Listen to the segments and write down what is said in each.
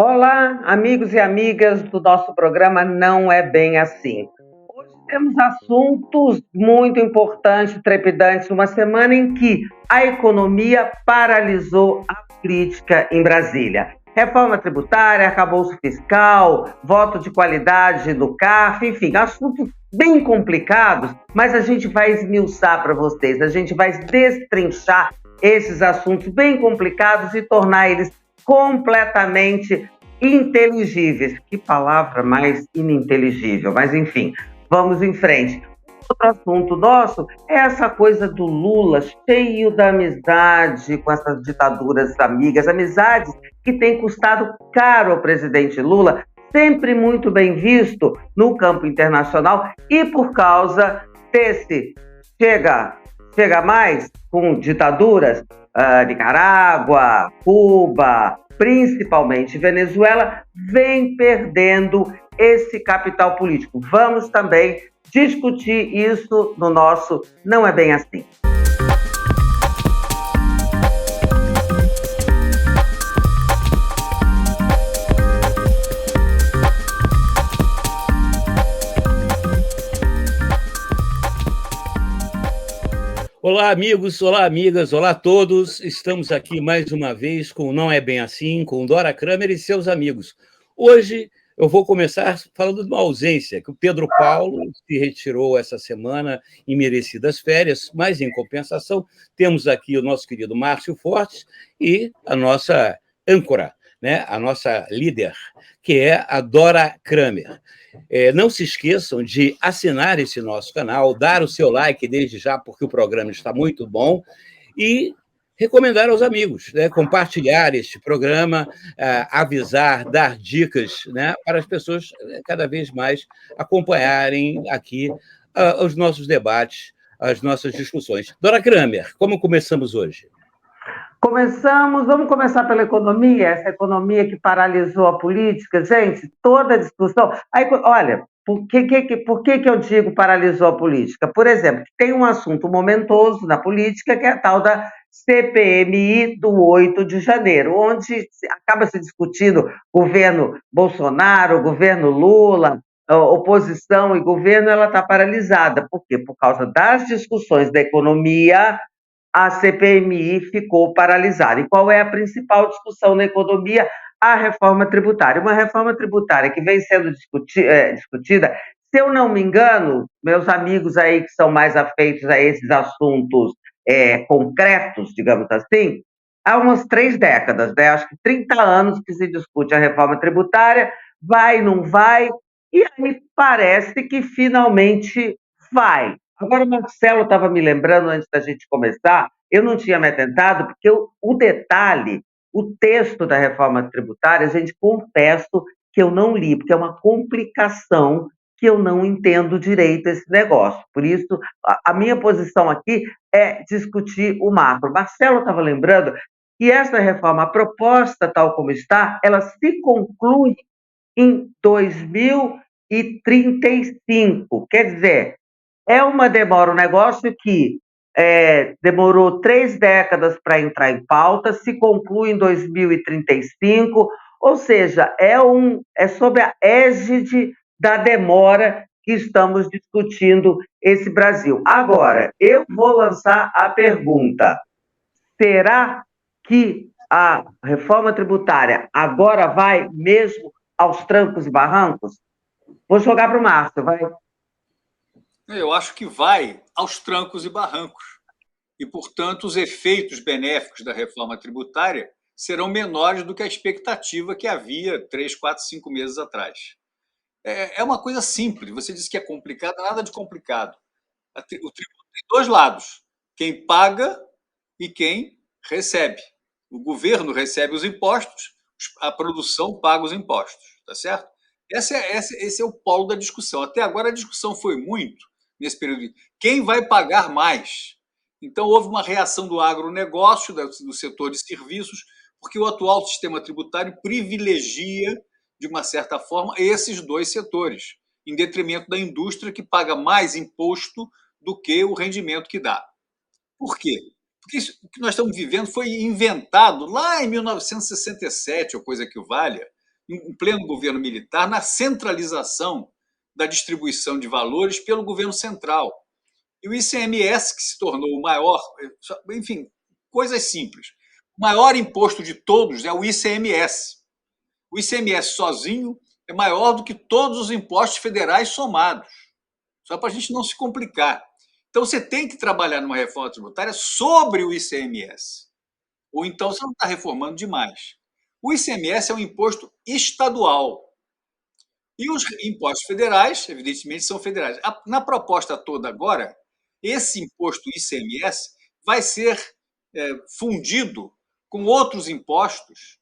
Olá, amigos e amigas do nosso programa Não É Bem Assim. Hoje temos assuntos muito importantes, trepidantes, uma semana em que a economia paralisou a política em Brasília. Reforma tributária, arcabouço fiscal, voto de qualidade no CARF, enfim, assuntos bem complicados, mas a gente vai esmiuçar para vocês, a gente vai destrinchar esses assuntos bem complicados e tornar eles completamente inteligíveis. Que palavra mais ininteligível, mas enfim, vamos em frente. Outro assunto nosso é essa coisa do Lula, cheio da amizade com essas ditaduras amigas, amizades que têm custado caro ao presidente Lula, sempre muito bem visto no campo internacional e por causa desse chega, chega mais com ditaduras, Nicarágua, Cuba, principalmente Venezuela, vem perdendo esse capital político. Vamos também discutir isso no nosso Não É Bem Assim. Olá, amigos, olá, amigas, olá a todos. Estamos aqui mais uma vez com Não É Bem Assim, com Dora Kramer e seus amigos. Hoje eu vou começar falando de uma ausência, que o Pedro Paulo se retirou essa semana em merecidas férias, mas, em compensação, temos aqui o nosso querido Márcio Fortes e a nossa âncora, né? A nossa líder, que é a Dora Kramer. Não se esqueçam de assinar esse nosso canal, dar o seu like desde já, porque o programa está muito bom, e recomendar aos amigos, né? Compartilhar este programa, avisar, dar dicas, né? Para as pessoas cada vez mais acompanharem aqui os nossos debates, as nossas discussões. Dora Kramer, como começamos hoje? Vamos começar pela economia, essa economia que paralisou a política. Gente, toda a discussão. Aí, olha, por que eu digo paralisou a política? Por exemplo, tem um assunto momentoso na política, que é a tal da CPMI do 8 de janeiro, onde acaba se discutindo governo Bolsonaro, governo Lula, oposição e governo, ela está paralisada. Por quê? Por causa das discussões da economia, a CPMI ficou paralisada. E qual é a principal discussão na economia? A reforma tributária. Uma reforma tributária que vem sendo discutida, se eu não me engano, meus amigos aí que são mais afeitos a esses assuntos concretos, digamos assim, há umas 3 décadas, né? Acho que 30 anos que se discute a reforma tributária, vai, não vai, e aí parece que finalmente vai. Agora, o Marcelo estava me lembrando, antes da gente começar, eu não tinha me atentado, porque o detalhe, o texto da reforma tributária, gente, confesso que eu não li, porque é uma complicação que eu não entendo direito esse negócio. Por isso, a minha posição aqui é discutir o macro. Marcelo estava lembrando que essa reforma, a proposta tal como está, ela se conclui em 2035. Quer dizer, é uma demora, um negócio que demorou 3 décadas para entrar em pauta, se conclui em 2035, ou seja, é sob a égide da demora que estamos discutindo esse Brasil. Agora, eu vou lançar a pergunta: será que a reforma tributária agora vai mesmo aos trancos e barrancos? Vou jogar para o Márcio, vai. Eu acho que vai aos trancos e barrancos. E, portanto, os efeitos benéficos da reforma tributária serão menores do que a expectativa que havia 3, 4, 5 meses atrás. É uma coisa simples. Você disse que é complicado, nada de complicado. O tributo tem dois lados: quem paga e quem recebe. O governo recebe os impostos, a produção paga os impostos, tá certo? Esse é o polo da discussão. Até agora a discussão foi muito nesse período de quem vai pagar mais. Então houve uma reação do agronegócio, do setor de serviços, porque o atual sistema tributário privilegia, de uma certa forma, esses dois setores, em detrimento da indústria, que paga mais imposto do que o rendimento que dá. Por quê? Porque isso, o que nós estamos vivendo foi inventado lá em 1967, ou coisa que o valha, em pleno governo militar, na centralização da distribuição de valores pelo governo central. E o ICMS, que se tornou o maior, enfim, coisas simples. O maior imposto de todos é o ICMS. O ICMS sozinho é maior do que todos os impostos federais somados, só para a gente não se complicar. Então, você tem que trabalhar numa reforma tributária sobre o ICMS, ou então você não está reformando demais. O ICMS é um imposto estadual, e os impostos federais, evidentemente, são federais. Na proposta toda agora, esse imposto ICMS vai ser fundido com outros impostos,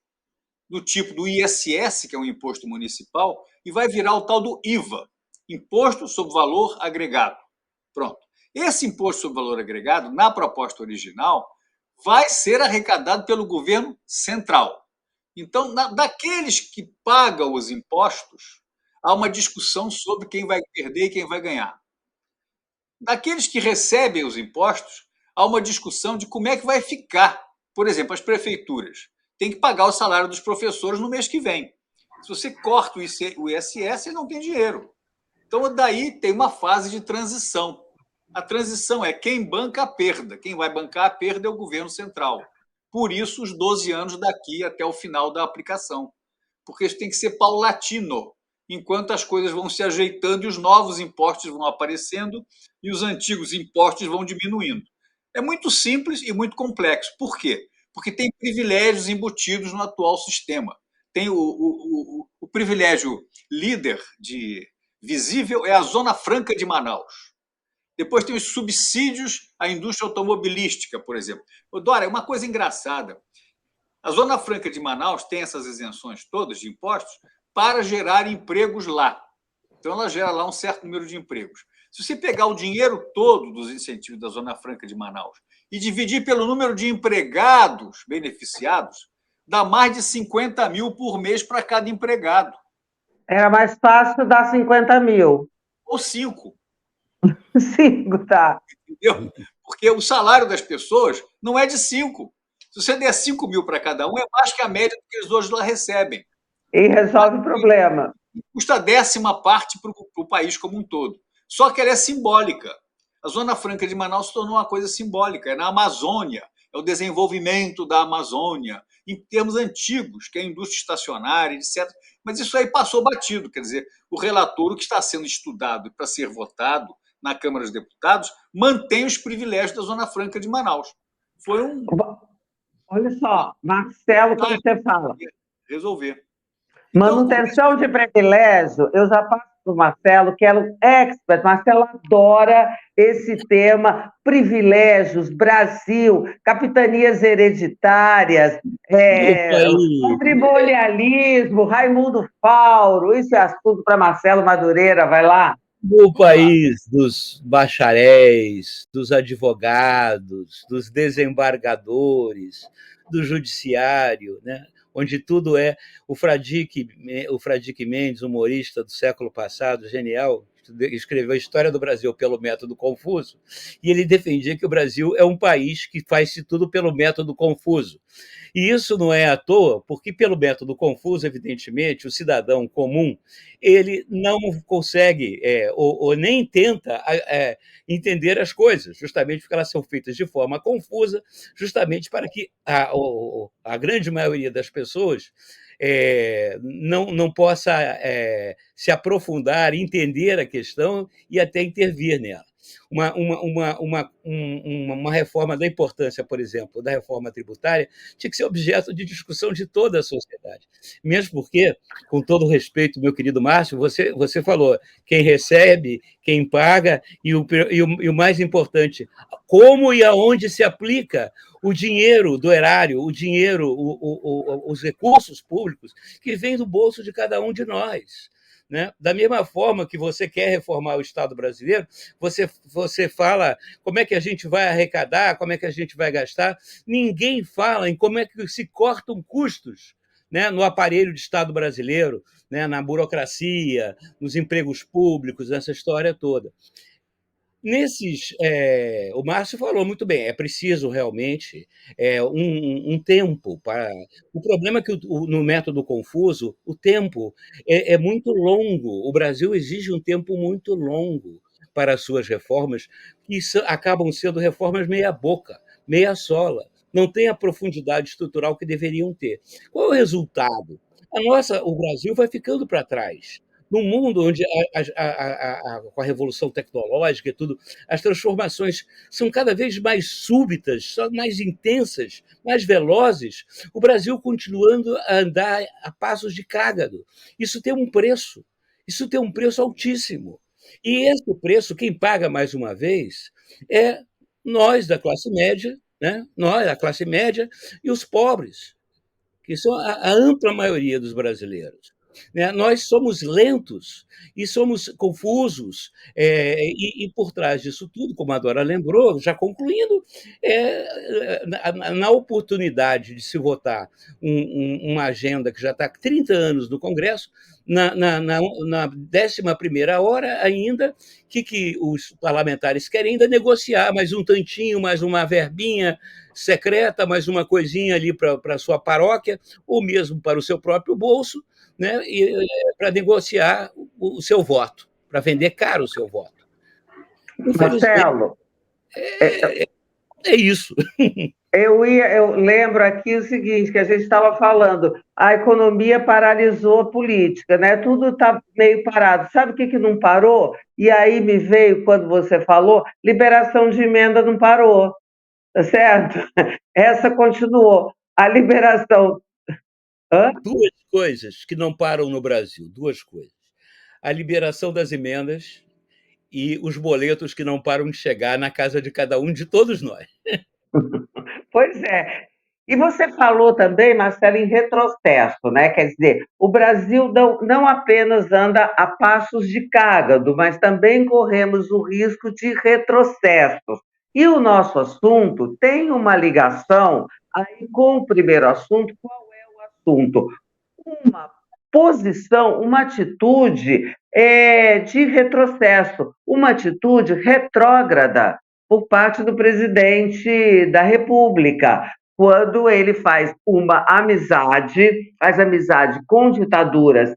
do tipo do ISS, que é um imposto municipal, e vai virar o tal do IVA, Imposto sobre Valor Agregado. Pronto. Esse imposto sobre valor agregado, na proposta original, vai ser arrecadado pelo governo central. Então, daqueles que pagam os impostos, há uma discussão sobre quem vai perder e quem vai ganhar. Daqueles que recebem os impostos, há uma discussão de como é que vai ficar. Por exemplo, as prefeituras têm que pagar o salário dos professores no mês que vem. Se você corta o ISS, não tem dinheiro. Então, daí tem uma fase de transição. A transição é quem banca a perda. Quem vai bancar a perda é o governo central. Por isso, os 12 anos daqui até o final da aplicação. Porque isso tem que ser paulatino, enquanto as coisas vão se ajeitando e os novos impostos vão aparecendo e os antigos impostos vão diminuindo. É muito simples e muito complexo. Por quê? Porque tem privilégios embutidos no atual sistema. Tem o privilégio líder de visível é a Zona Franca de Manaus. Depois tem os subsídios à indústria automobilística, por exemplo. Dora, é uma coisa engraçada. A Zona Franca de Manaus tem essas isenções todas de impostos para gerar empregos lá. Então, ela gera lá um certo número de empregos. Se você pegar o dinheiro todo dos incentivos da Zona Franca de Manaus e dividir pelo número de empregados beneficiados, dá mais de 50 mil por mês para cada empregado. Era mais fácil dar 50 mil. Ou 5. 5, tá. Entendeu? Porque o salário das pessoas não é de 5. Se você der 5 mil para cada um, é mais que a média do que eles hoje lá recebem. E resolve o problema. Custa a 10ª parte para o país como um todo. Só que ela é simbólica. A Zona Franca de Manaus se tornou uma coisa simbólica. É na Amazônia, é o desenvolvimento da Amazônia, em termos antigos, que é a indústria estacionária, etc. Mas isso aí passou batido. Quer dizer, o relator, o que está sendo estudado para ser votado na Câmara dos Deputados, mantém os privilégios da Zona Franca de Manaus. Foi um... Olha só, Marcelo, como você fala. Resolver. Manutenção de privilégio, eu já passo para o Marcelo, que é um expert. Marcelo adora esse tema, privilégios, Brasil, capitanias hereditárias, patrimonialismo, Raimundo Fauro, isso é assunto para Marcelo Madureira, vai lá. No país dos bacharéis, dos advogados, dos desembargadores, do judiciário, né? Onde tudo é... O Fradique Mendes, humorista do século passado, genial, escreveu a História do Brasil pelo método Confuso, e ele defendia que o Brasil é um país que faz-se tudo pelo método Confuso. E isso não é à toa, porque pelo método Confuso, evidentemente, o cidadão comum ele não consegue ou nem tenta entender as coisas, justamente porque elas são feitas de forma confusa, justamente para que a grande maioria das pessoas não possa se aprofundar, entender a questão e até intervir nela. Uma reforma da importância, por exemplo, da reforma tributária, tinha que ser objeto de discussão de toda a sociedade. Mesmo porque, com todo respeito, meu querido Márcio, você falou quem recebe, quem paga e o mais importante, como e aonde se aplica o dinheiro do erário, o dinheiro, os recursos públicos que vêm do bolso de cada um de nós. Né? Da mesma forma que você quer reformar o Estado brasileiro, você fala como é que a gente vai arrecadar, como é que a gente vai gastar. Ninguém fala em como é que se cortam custos, né, no aparelho de Estado brasileiro, né, na burocracia, nos empregos públicos, nessa história toda. O Márcio falou muito bem, é preciso realmente um tempo para. O problema é que no método Confuso, o tempo é muito longo. O Brasil exige um tempo muito longo para as suas reformas, que acabam sendo reformas meia-boca, meia-sola. Não tem a profundidade estrutural que deveriam ter. Qual é o resultado? O Brasil vai ficando para trás. Num mundo onde, com a revolução tecnológica e tudo, as transformações são cada vez mais súbitas, só mais intensas, mais velozes, o Brasil continuando a andar a passos de cágado. Isso tem um preço. Isso tem um preço altíssimo. E esse preço, quem paga mais uma vez, é nós da classe média, né? Nós, a classe média, e os pobres, que são a ampla maioria dos brasileiros. Né? Nós somos lentos e somos confusos, e por trás disso tudo, como a Dora lembrou, já concluindo, na oportunidade de se votar uma agenda que já está há 30 anos no Congresso, na 11ª hora ainda, que os parlamentares querem ainda negociar mais um tantinho, mais uma verbinha secreta, mais uma coisinha ali para a sua paróquia, ou mesmo para o seu próprio bolso, né, para negociar o seu voto, para vender caro o seu voto. Infelizmente, Marcelo, é isso. eu lembro aqui o seguinte, que a gente estava falando, a economia paralisou a política, né? Tudo está meio parado. Sabe o que não parou? E aí me veio, quando você falou, liberação de emenda não parou, tá certo? Essa continuou. A liberação... Hã? Duas coisas que não param no Brasil, duas coisas. A liberação das emendas e os boletos que não param de chegar na casa de cada um de todos nós. Pois é. E você falou também, Marcelo, em retrocesso, né? Quer dizer, o Brasil não apenas anda a passos de cágado, mas também corremos o risco de retrocessos. E o nosso assunto tem uma ligação aí com o primeiro assunto. Qual é o assunto? Uma posição, uma atitude de retrocesso, uma atitude retrógrada por parte do presidente da República, quando ele faz amizade com ditaduras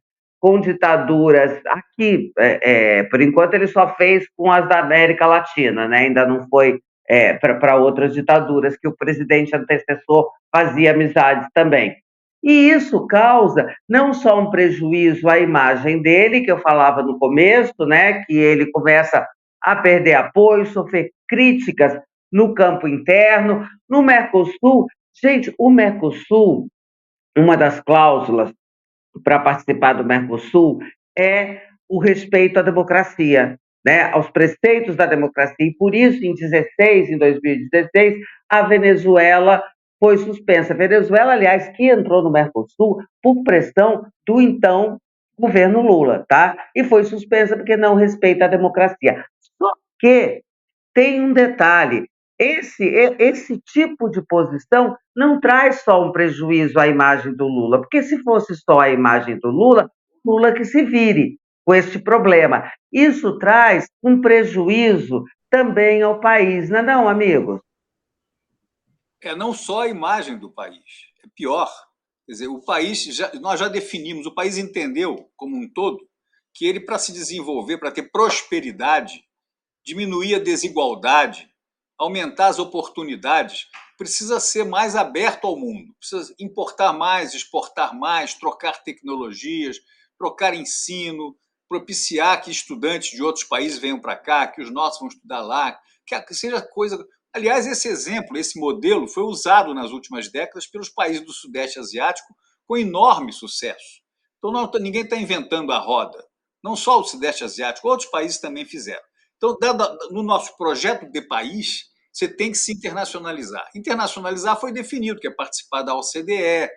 aqui, por enquanto ele só fez com as da América Latina, né? Ainda não foi para outras ditaduras que o presidente antecessor fazia amizades também. E isso causa não só um prejuízo à imagem dele, que eu falava no começo, né, que ele começa a perder apoio, sofrer críticas no campo interno. No Mercosul, gente, o Mercosul, uma das cláusulas para participar do Mercosul é o respeito à democracia, né, aos preceitos da democracia. E por isso, em 2016, a Venezuela foi suspensa. A Venezuela, aliás, que entrou no Mercosul por pressão do então governo Lula, tá? E foi suspensa porque não respeita a democracia. Só que tem um detalhe: esse tipo de posição não traz só um prejuízo à imagem do Lula, porque se fosse só a imagem do Lula, Lula que se vire com este problema. Isso traz um prejuízo também ao país, não é não, amigos? Não só a imagem do país, é pior. Quer dizer, o país, nós já definimos, o país entendeu como um todo que ele, para se desenvolver, para ter prosperidade, diminuir a desigualdade, aumentar as oportunidades, precisa ser mais aberto ao mundo, precisa importar mais, exportar mais, trocar tecnologias, trocar ensino, propiciar que estudantes de outros países venham para cá, que os nossos vão estudar lá, que seja coisa... Aliás, esse exemplo, esse modelo foi usado nas últimas décadas pelos países do Sudeste Asiático com enorme sucesso. Então, ninguém está inventando a roda. Não só o Sudeste Asiático, outros países também fizeram. Então, no nosso projeto de país, você tem que se internacionalizar. Internacionalizar foi definido, que é participar da OCDE, é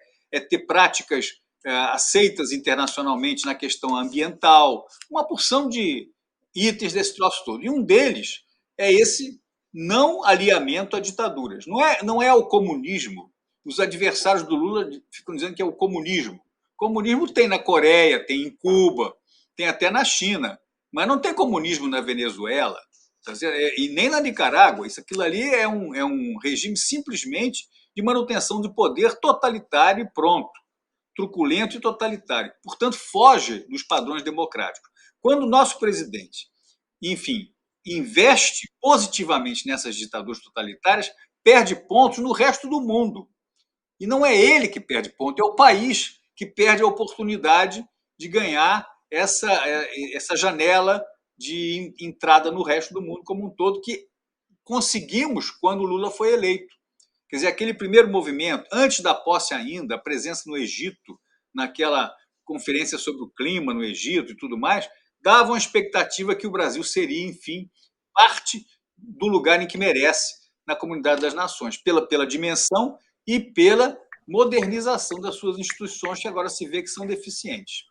ter práticas aceitas internacionalmente na questão ambiental, uma porção de itens desse troço todo. E um deles é esse não alinhamento a ditaduras. Não é o comunismo. Os adversários do Lula ficam dizendo que é o comunismo. O comunismo tem na Coreia, tem em Cuba, tem até na China, mas não tem comunismo na Venezuela, Tá certo? E nem na Nicarágua, aquilo ali é um regime simplesmente de manutenção de poder totalitário e pronto, truculento e totalitário. Portanto, foge dos padrões democráticos. Quando o nosso presidente, enfim, investe positivamente nessas ditaduras totalitárias, perde pontos no resto do mundo. E não é ele que perde ponto, é o país que perde a oportunidade de ganhar essa janela de entrada no resto do mundo como um todo, que conseguimos quando o Lula foi eleito. Quer dizer, aquele primeiro movimento, antes da posse ainda, a presença no Egito, naquela conferência sobre o clima no Egito e tudo mais, dava uma expectativa que o Brasil seria, enfim, parte do lugar em que merece na comunidade das nações, pela dimensão e pela modernização das suas instituições, que agora se vê que são deficientes.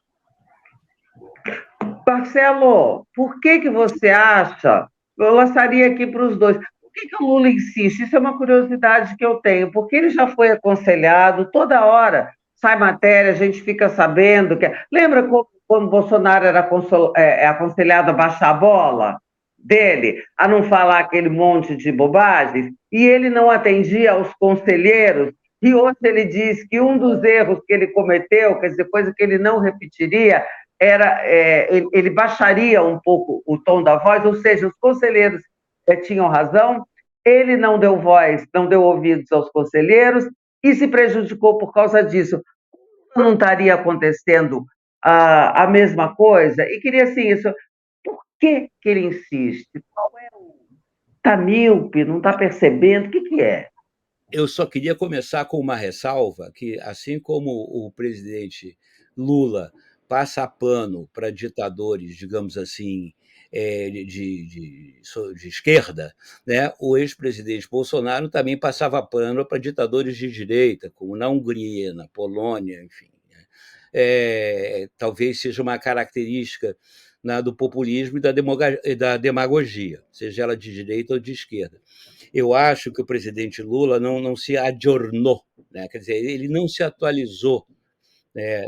Marcelo, por que você acha? Eu lançaria aqui para os dois. Por que o Lula insiste? Isso é uma curiosidade que eu tenho, porque ele já foi aconselhado toda hora. Sai matéria, a gente fica sabendo que. Lembra quando Bolsonaro era aconselhado a baixar a bola dele, a não falar aquele monte de bobagens, e ele não atendia aos conselheiros, e hoje ele diz que um dos erros que ele cometeu, quer dizer, coisa que ele não repetiria, ele baixaria um pouco o tom da voz, ou seja, os conselheiros tinham razão, ele não deu voz, não deu ouvidos aos conselheiros e se prejudicou por causa disso. Não estaria acontecendo a mesma coisa? E queria, assim, isso. Por que ele insiste? Qual é o... Está míope, não está percebendo? O que é? Eu só queria começar com uma ressalva, que assim como o presidente Lula passa pano para ditadores, digamos assim, de esquerda, né? O ex-presidente Bolsonaro também passava pano para ditadores de direita, como na Hungria, na Polônia, enfim. Talvez seja uma característica do populismo e da demagogia, seja ela de direita ou de esquerda. Eu acho que o presidente Lula não se adornou, né? Quer dizer, ele não se atualizou, né,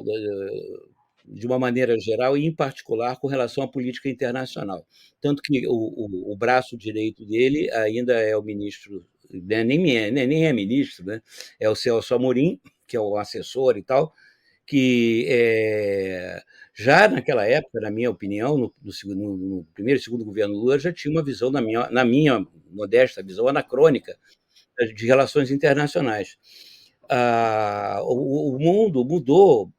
de uma maneira geral e, em particular, com relação à política internacional. Tanto que o braço direito dele ainda é o ministro, né, nem é ministro, né? É o Celso Amorim, que é o assessor e tal, que já naquela época, na minha opinião, no primeiro e segundo governo Lula, já tinha uma visão, na minha modesta visão, anacrônica de relações internacionais. O mundo mudou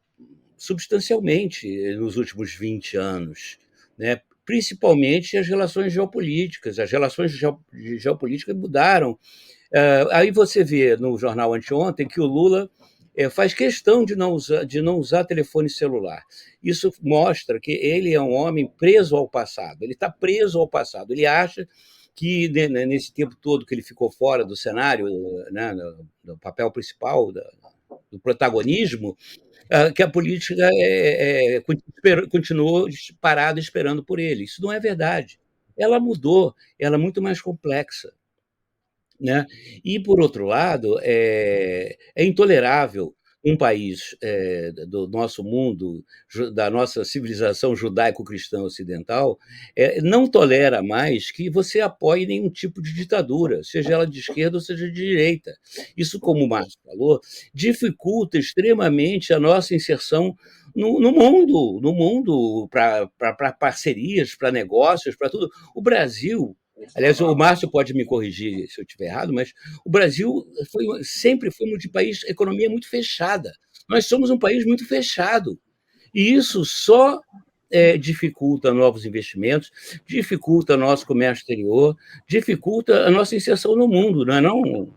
substancialmente nos últimos 20 anos, né? Principalmente as relações geopolíticas. As relações geopolíticas mudaram. Aí você vê no jornal anteontem que o Lula faz questão de não usar telefone celular. Isso mostra que ele é um homem preso ao passado. Ele está preso ao passado. Ele acha que, nesse tempo todo que ele ficou fora do cenário, né, do papel principal, do protagonismo, que a política continuou parada esperando por ele. Isso não é verdade. Ela mudou, ela é muito mais complexa, né? E, por outro lado, é intolerável um país do nosso mundo, da nossa civilização judaico-cristã ocidental, não tolera mais que você apoie nenhum tipo de ditadura, seja ela de esquerda ou seja de direita. Isso, como o Márcio falou, dificulta extremamente a nossa inserção no mundo para parcerias, para negócios, para tudo. O Brasil... Aliás, o Márcio pode me corrigir se eu estiver errado, mas o Brasil sempre foi um país, economia muito fechada. Nós somos um país muito fechado. E isso só dificulta novos investimentos, dificulta nosso comércio exterior, dificulta a nossa inserção no mundo, não é não?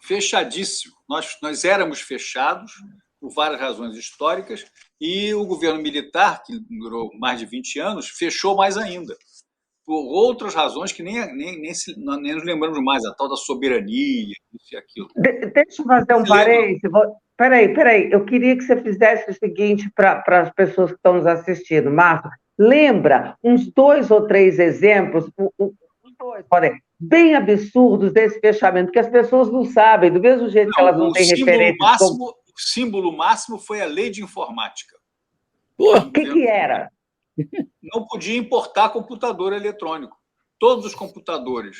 Fechadíssimo. Nós éramos fechados por várias razões históricas e o governo militar, que durou mais de 20 anos, fechou mais ainda. Por outras razões que nem nos lembramos mais, a tal da soberania, isso e aquilo. Deixa eu fazer um parênteses. Peraí. Eu queria que você fizesse o seguinte para as pessoas que estão nos assistindo. Marco, lembra uns 2 ou 3 exemplos, bem absurdos desse fechamento, que as pessoas não sabem, do mesmo jeito que elas não têm referência. O símbolo máximo foi a lei de informática. O que era? Não podia importar computador eletrônico. todos os computadores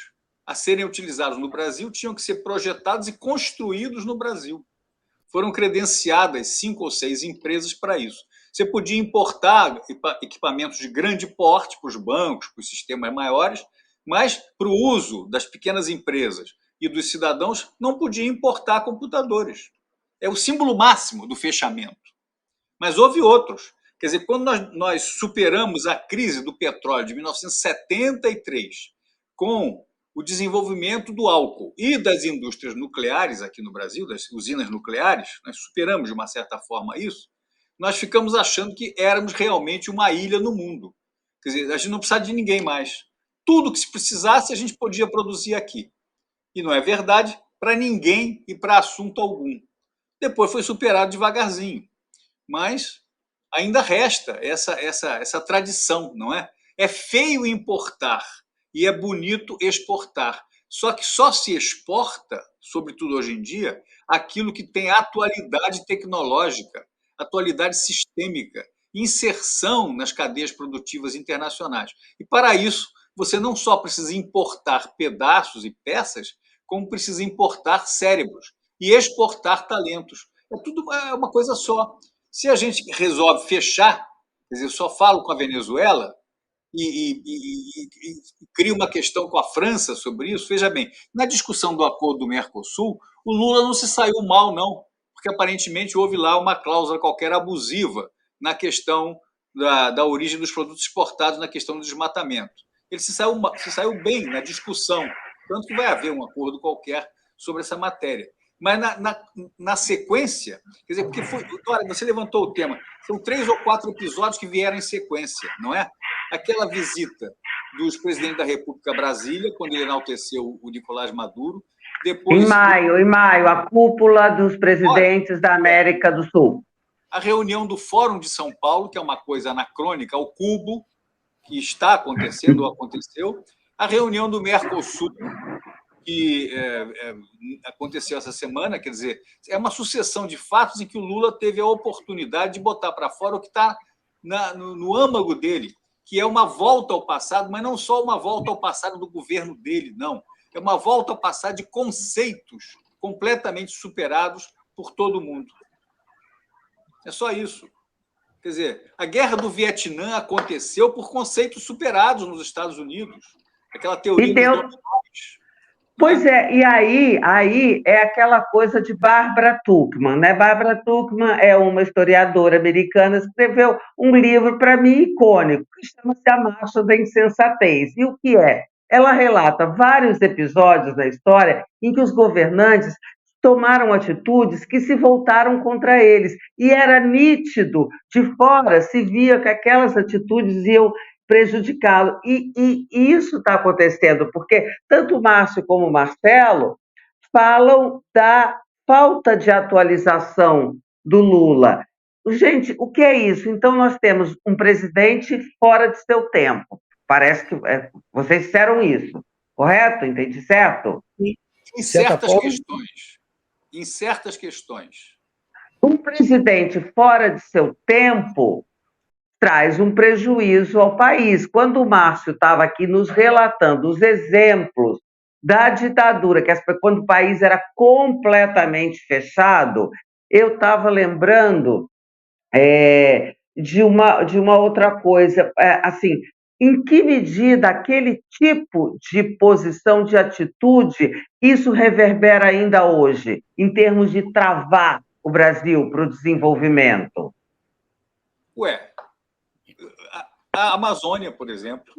a serem utilizados no Brasil tinham que ser projetados e construídos no Brasil. Foram credenciadas 5 ou 6 empresas para isso. Você podia importar equipamentos de grande porte para os bancos, para os sistemas maiores, mas para o uso das pequenas empresas e dos cidadãos não podia importar computadores. É o símbolo máximo do fechamento. Mas houve outros. Quer dizer, quando nós superamos a crise do petróleo de 1973 com o desenvolvimento do álcool e das indústrias nucleares aqui no Brasil, das usinas nucleares, nós superamos de uma certa forma isso, nós ficamos achando que éramos realmente uma ilha no mundo. Quer dizer, a gente não precisava de ninguém mais. Tudo que se precisasse a gente podia produzir aqui. E não é verdade para ninguém e para assunto algum. Depois foi superado devagarzinho. Mas ainda resta essa tradição, não é? É feio importar e é bonito exportar. Só que só se exporta, sobretudo hoje em dia, aquilo que tem atualidade tecnológica, atualidade sistêmica, inserção nas cadeias produtivas internacionais. E para isso, você não só precisa importar pedaços e peças, como precisa importar cérebros e exportar talentos. É uma coisa só. Se a gente resolve fechar, quer dizer, eu só falo com a Venezuela e cria uma questão com a França sobre isso, veja bem, na discussão do acordo do Mercosul, o Lula não se saiu mal, não, porque aparentemente houve lá uma cláusula qualquer abusiva na questão da origem dos produtos exportados, na questão do desmatamento. Ele se saiu bem na discussão, tanto que vai haver um acordo qualquer sobre essa matéria. Mas na sequência, quer dizer, porque olha, você levantou o tema, são 3 ou 4 episódios que vieram em sequência, não é? Aquela visita dos presidentes da República a Brasília, quando ele enalteceu o Nicolás Maduro, depois... Em maio, a cúpula dos presidentes da América do Sul. A reunião do Fórum de São Paulo, que é uma coisa anacrônica, o Cubo, que está acontecendo ou aconteceu, a reunião do Mercosul, que aconteceu essa semana, quer dizer, é uma sucessão de fatos em que o Lula teve a oportunidade de botar para fora o que está no âmago dele, que é uma volta ao passado, mas não só uma volta ao passado do governo dele, não. É uma volta ao passado de conceitos completamente superados por todo mundo. É só isso. Quer dizer, a guerra do Vietnã aconteceu por conceitos superados nos Estados Unidos. Aquela teoria dos dominóis. Pois é, e aí é aquela coisa de Barbara Tuchman, né? Barbara Tuchman é uma historiadora americana, escreveu um livro, para mim, icônico, que chama-se A Marcha da Insensatez. E o que é? Ela relata vários episódios da história em que os governantes tomaram atitudes que se voltaram contra eles. E era nítido, de fora se via que aquelas atitudes iam prejudicá-lo. E isso está acontecendo, porque tanto o Márcio como o Marcelo falam da falta de atualização do Lula. Gente, o que é isso? Então, nós temos um presidente fora de seu tempo. Parece que vocês disseram isso, correto? Entendi certo? Em certas questões. Um presidente fora de seu tempo traz um prejuízo ao país. Quando o Márcio estava aqui nos relatando os exemplos da ditadura, quando o país era completamente fechado, eu estava lembrando de uma outra coisa, assim, em que medida aquele tipo de posição, de atitude, isso reverbera ainda hoje, em termos de travar o Brasil para o desenvolvimento? A Amazônia, por exemplo.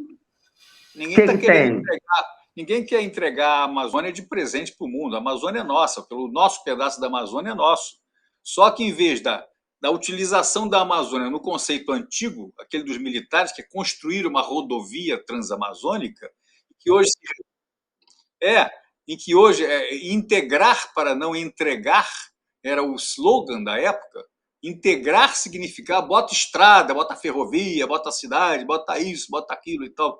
Ninguém quer entregar a Amazônia de presente para o mundo. A Amazônia é nossa, pelo nosso pedaço da Amazônia é nosso. Só que, em vez da utilização da Amazônia no conceito antigo, aquele dos militares, que é construir uma rodovia transamazônica, em que hoje integrar para não entregar era o slogan da época. Integrar significa bota estrada, bota ferrovia, bota cidade, bota isso, bota aquilo e tal.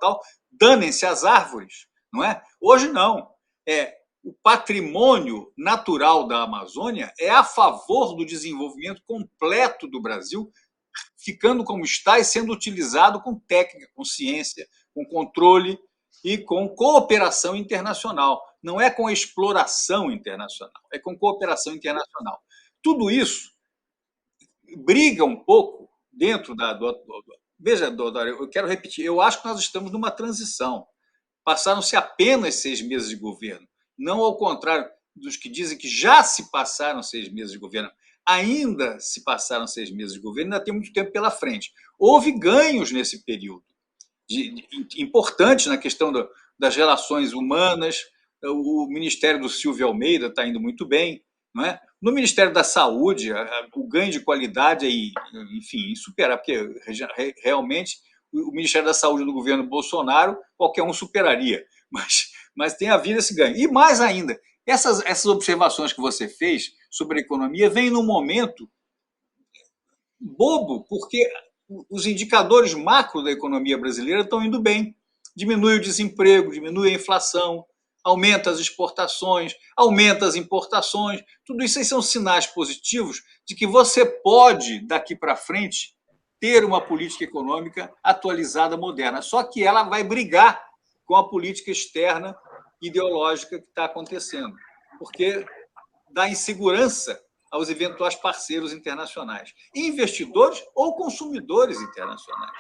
Danem-se as árvores, não é? Hoje não. O patrimônio natural da Amazônia é a favor do desenvolvimento completo do Brasil, ficando como está e sendo utilizado com técnica, com ciência, com controle. e com cooperação internacional. Não é com exploração internacional, é com cooperação internacional. Tudo isso briga um pouco dentro Veja, Dória, eu quero repetir, eu acho que nós estamos numa transição. Passaram-se apenas 6 meses de governo, não ao contrário dos que dizem que já se passaram 6 meses de governo. Ainda se passaram 6 meses de governo, ainda tem muito tempo pela frente. Houve ganhos nesse período, importantes na questão das relações humanas. O Ministério do Silvio Almeida está indo muito bem, não é? No Ministério da Saúde, o ganho de qualidade é, enfim, insuperável, porque realmente o Ministério da Saúde do governo Bolsonaro, qualquer um superaria, mas tem havido esse ganho. E mais ainda, essas observações que você fez sobre a economia vêm num momento bobo, porque os indicadores macro da economia brasileira estão indo bem. Diminui o desemprego, diminui a inflação, aumenta as exportações, aumenta as importações. Tudo isso aí são sinais positivos de que você pode, daqui para frente, ter uma política econômica atualizada, moderna. Só que ela vai brigar com a política externa ideológica que está acontecendo, porque dá insegurança aos eventuais parceiros internacionais, investidores ou consumidores internacionais.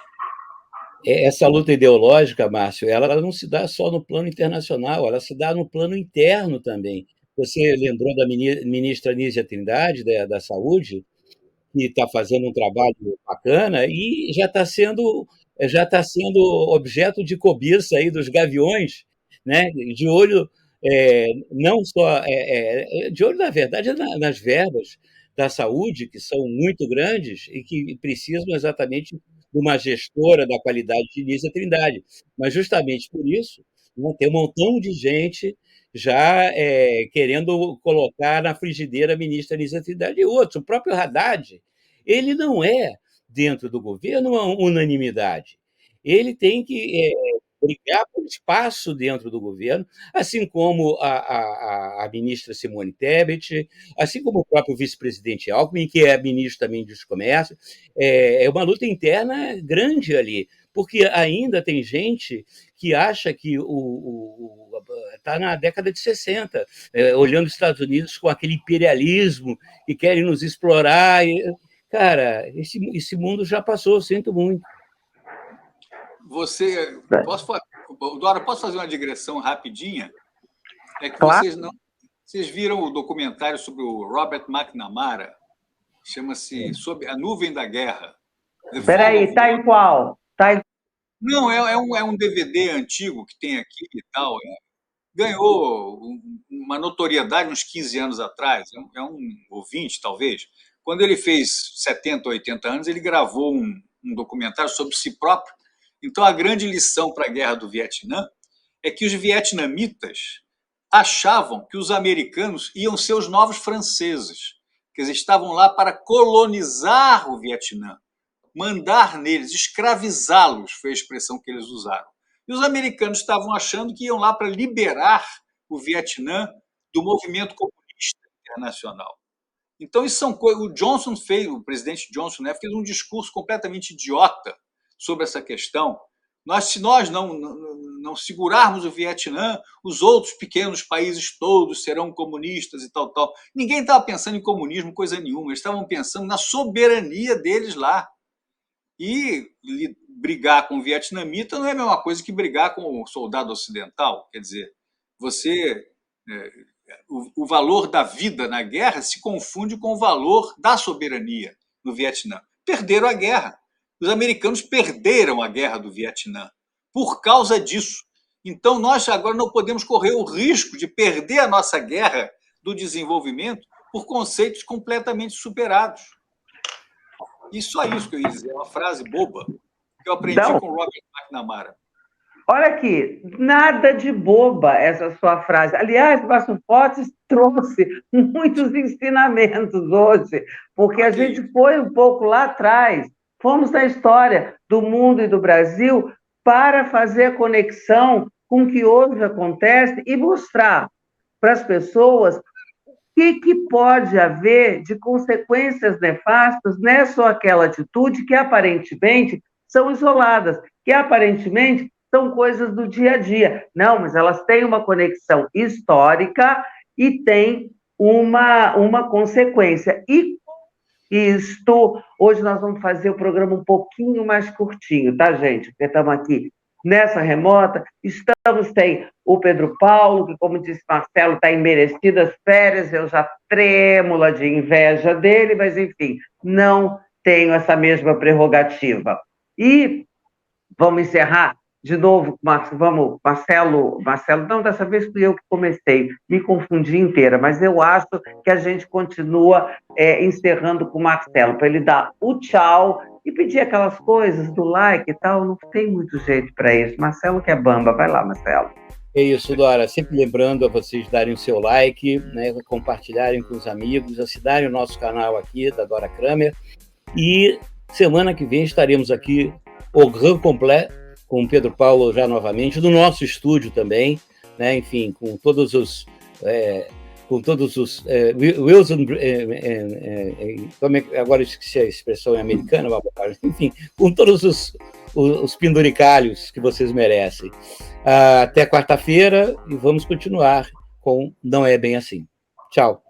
Essa luta ideológica, Márcio, ela não se dá só no plano internacional, ela se dá no plano interno também. Você lembrou da ministra Nízia Trindade, da Saúde, que está fazendo um trabalho bacana e já está sendo objeto de cobiça aí dos gaviões, né? De olho não só de olho, na verdade, nas verbas da saúde, que são muito grandes e que precisam exatamente de uma gestora da qualidade de Nízia Trindade. Mas justamente por isso, né, tem um montão de gente já querendo colocar na frigideira a ministra Nízia Trindade e outros. O próprio Haddad, ele não é, dentro do governo, uma unanimidade. Ele tem que brigar por espaço dentro do governo, assim como a ministra Simone Tebet, assim como o próprio vice-presidente Alckmin, que é ministro também dos Comércio. É uma luta interna grande ali, porque ainda tem gente que acha que está na década de 60, olhando os Estados Unidos com aquele imperialismo que querem nos explorar. Cara, esse mundo já passou, sinto muito. Dora, posso fazer uma digressão rapidinha? É que Claro. Vocês viram o documentário sobre o Robert McNamara? Chama-se Sob a Nuvem da Guerra. Espera aí, está em qual? Não, é um DVD antigo que tem aqui e tal. Ganhou uma notoriedade uns 15 anos atrás, é um ouvinte, talvez. Quando ele fez 70, 80 anos, ele gravou um documentário sobre si próprio. Então, a grande lição para a Guerra do Vietnã é que os vietnamitas achavam que os americanos iam ser os novos franceses, que eles estavam lá para colonizar o Vietnã, mandar neles, escravizá-los, foi a expressão que eles usaram. E os americanos estavam achando que iam lá para liberar o Vietnã do movimento comunista internacional. Então, isso são coisas. O presidente Johnson, né, fez um discurso completamente idiota sobre essa questão. Se nós não segurarmos o Vietnã, os outros pequenos países todos serão comunistas e tal, tal. Ninguém estava pensando em comunismo, coisa nenhuma. Eles estavam pensando na soberania deles lá. E brigar com o vietnamita não é a mesma coisa que brigar com o soldado ocidental. Quer dizer, o valor da vida na guerra se confunde com o valor da soberania no Vietnã. Perderam a guerra. Os americanos perderam a guerra do Vietnã por causa disso. Então, nós agora não podemos correr o risco de perder a nossa guerra do desenvolvimento por conceitos completamente superados. E só isso que eu ia dizer, é uma frase boba que eu aprendi com o Robert McNamara. Olha aqui, nada de boba essa sua frase. Aliás, Márcio Fortes trouxe muitos ensinamentos hoje, porque a gente foi um pouco lá atrás, fomos na história do mundo e do Brasil para fazer a conexão com o que hoje acontece e mostrar para as pessoas o que pode haver de consequências nefastas nessa ou aquela atitude que aparentemente são isoladas, que aparentemente são coisas do dia a dia. Não, mas elas têm uma conexão histórica e têm uma consequência. E isto, hoje nós vamos fazer o programa um pouquinho mais curtinho, tá, gente? Porque estamos aqui nessa remota, tem o Pedro Paulo, que, como disse Marcelo, está em merecidas férias, eu já trêmula de inveja dele, mas, enfim, não tenho essa mesma prerrogativa. E vamos encerrar de novo, Marcelo, não, dessa vez fui eu que comecei, me confundi inteira, mas eu acho que a gente continua encerrando com o Marcelo, para ele dar o tchau e pedir aquelas coisas do like e tal, não tem muito jeito para isso. Marcelo que é bamba, vai lá, Marcelo. É isso, Dora, sempre lembrando a vocês darem o seu like, né, compartilharem com os amigos, assinarem o nosso canal aqui, da Dora Kramer, e semana que vem estaremos aqui, o Grand Complet, com o Pedro Paulo já novamente, do nosso estúdio também, né? Enfim, com todos os Wilson, agora eu esqueci a expressão americana, enfim, com todos os penduricalhos que vocês merecem. Até quarta-feira e vamos continuar com Não É Bem Assim. Tchau.